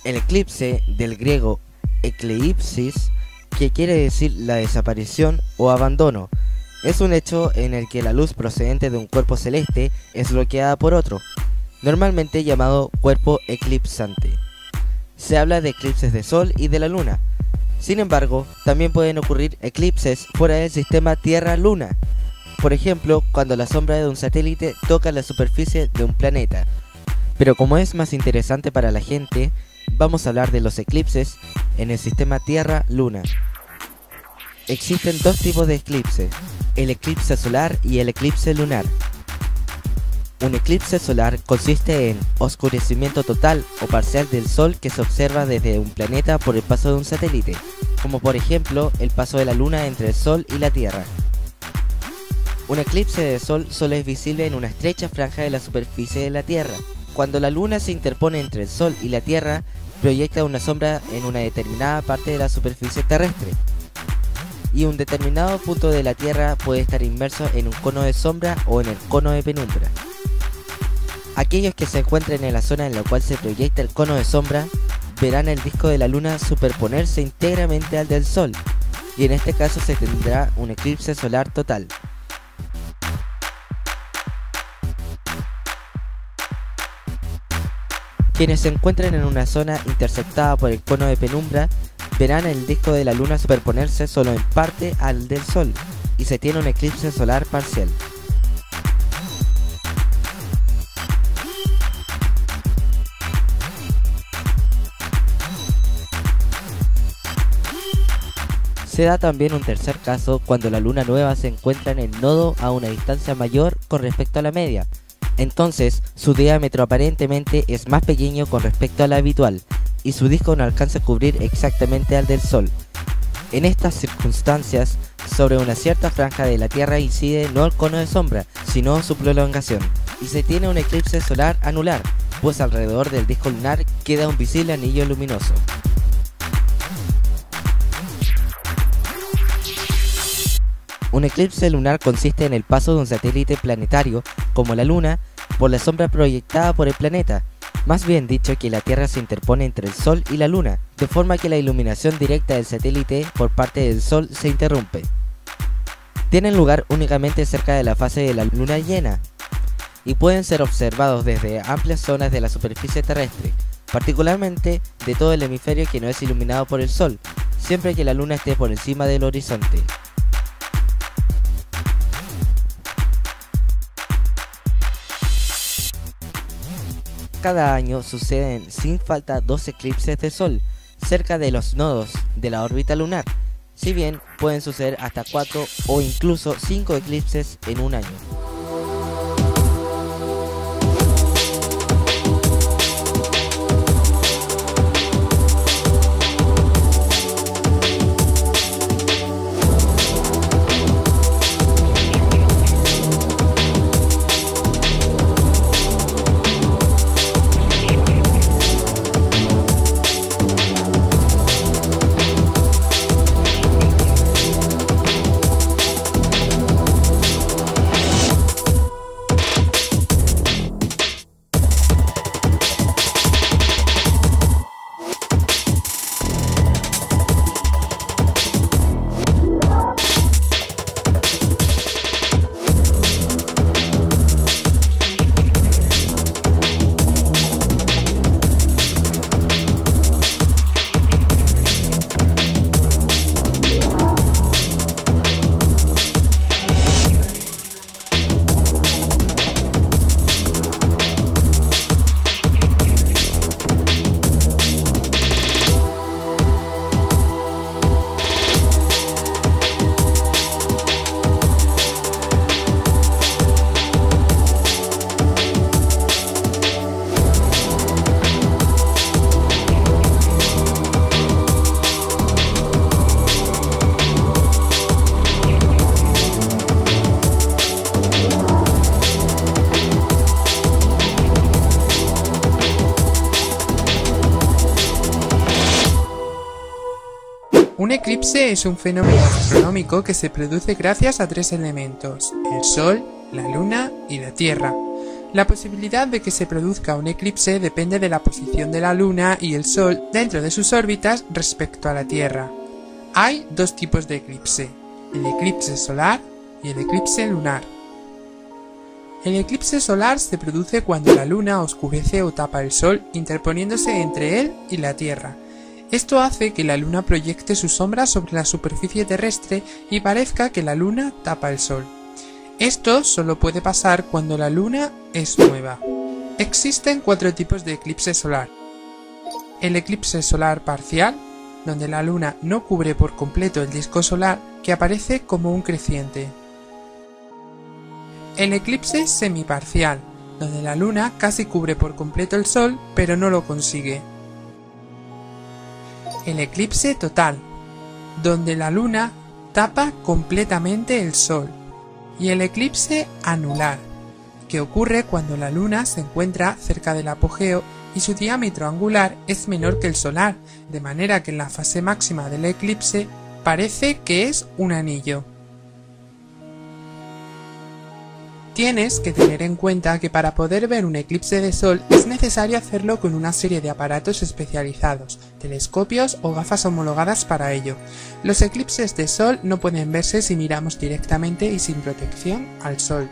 El eclipse, del griego ekleipsis, que quiere decir la desaparición o abandono, es un hecho en el que la luz procedente de un cuerpo celeste es bloqueada por otro, normalmente llamado cuerpo eclipsante. Se habla de eclipses de Sol y de la Luna. Sin embargo, también pueden ocurrir eclipses fuera del sistema Tierra-Luna. Por ejemplo, cuando la sombra de un satélite toca la superficie de un planeta. Pero como es más interesante para la gente, vamos a hablar de los eclipses en el sistema Tierra-Luna. Existen dos tipos de eclipse, el eclipse solar y el eclipse lunar. Un eclipse solar consiste en oscurecimiento total o parcial del Sol que se observa desde un planeta por el paso de un satélite, como por ejemplo el paso de la Luna entre el Sol y la Tierra. Un eclipse de Sol solo es visible en una estrecha franja de la superficie de la Tierra. Cuando la Luna se interpone entre el Sol y la Tierra, proyecta una sombra en una determinada parte de la superficie terrestre. Y un determinado punto de la Tierra puede estar inmerso en un cono de sombra o en el cono de penumbra. Aquellos que se encuentren en la zona en la cual se proyecta el cono de sombra verán el disco de la Luna superponerse íntegramente al del Sol, y en este caso se tendrá un eclipse solar total. Quienes se encuentren en una zona interceptada por el cono de penumbra verán el disco de la Luna superponerse solo en parte al del Sol, y se tiene un eclipse solar parcial. Se da también un tercer caso cuando la luna nueva se encuentra en el nodo a una distancia mayor con respecto a la media. Entonces, su diámetro aparentemente es más pequeño con respecto al habitual, y su disco no alcanza a cubrir exactamente al del Sol. En estas circunstancias, sobre una cierta franja de la Tierra incide no el cono de sombra, sino su prolongación, y se tiene un eclipse solar anular, pues alrededor del disco lunar queda un visible anillo luminoso. Un eclipse lunar consiste en el paso de un satélite planetario, como la Luna, por la sombra proyectada por el planeta. Más bien dicho, que la Tierra se interpone entre el Sol y la Luna, de forma que la iluminación directa del satélite por parte del Sol se interrumpe. Tienen lugar únicamente cerca de la fase de la Luna llena, y pueden ser observados desde amplias zonas de la superficie terrestre, particularmente de todo el hemisferio que no es iluminado por el Sol, siempre que la Luna esté por encima del horizonte. Cada año suceden sin falta 2 eclipses de Sol cerca de los nodos de la órbita lunar, si bien pueden suceder hasta 4 o incluso 5 eclipses en un año. Un eclipse es un fenómeno astronómico que se produce gracias a 3 elementos: el Sol, la Luna y la Tierra. La posibilidad de que se produzca un eclipse depende de la posición de la Luna y el Sol dentro de sus órbitas respecto a la Tierra. Hay dos tipos de eclipse, el eclipse solar y el eclipse lunar. El eclipse solar se produce cuando la Luna oscurece o tapa el Sol, interponiéndose entre él y la Tierra. Esto hace que la Luna proyecte su sombra sobre la superficie terrestre y parezca que la Luna tapa el Sol. Esto solo puede pasar cuando la Luna es nueva. Existen 4 tipos de eclipse solar. El eclipse solar parcial, donde la Luna no cubre por completo el disco solar, que aparece como un creciente. El eclipse semiparcial, donde la Luna casi cubre por completo el Sol, pero no lo consigue. El eclipse total, donde la Luna tapa completamente el Sol. Y el eclipse anular, que ocurre cuando la Luna se encuentra cerca del apogeo y su diámetro angular es menor que el solar, de manera que en la fase máxima del eclipse parece que es un anillo. Tienes que tener en cuenta que para poder ver un eclipse de Sol es necesario hacerlo con una serie de aparatos especializados, telescopios o gafas homologadas para ello. Los eclipses de Sol no pueden verse si miramos directamente y sin protección al Sol.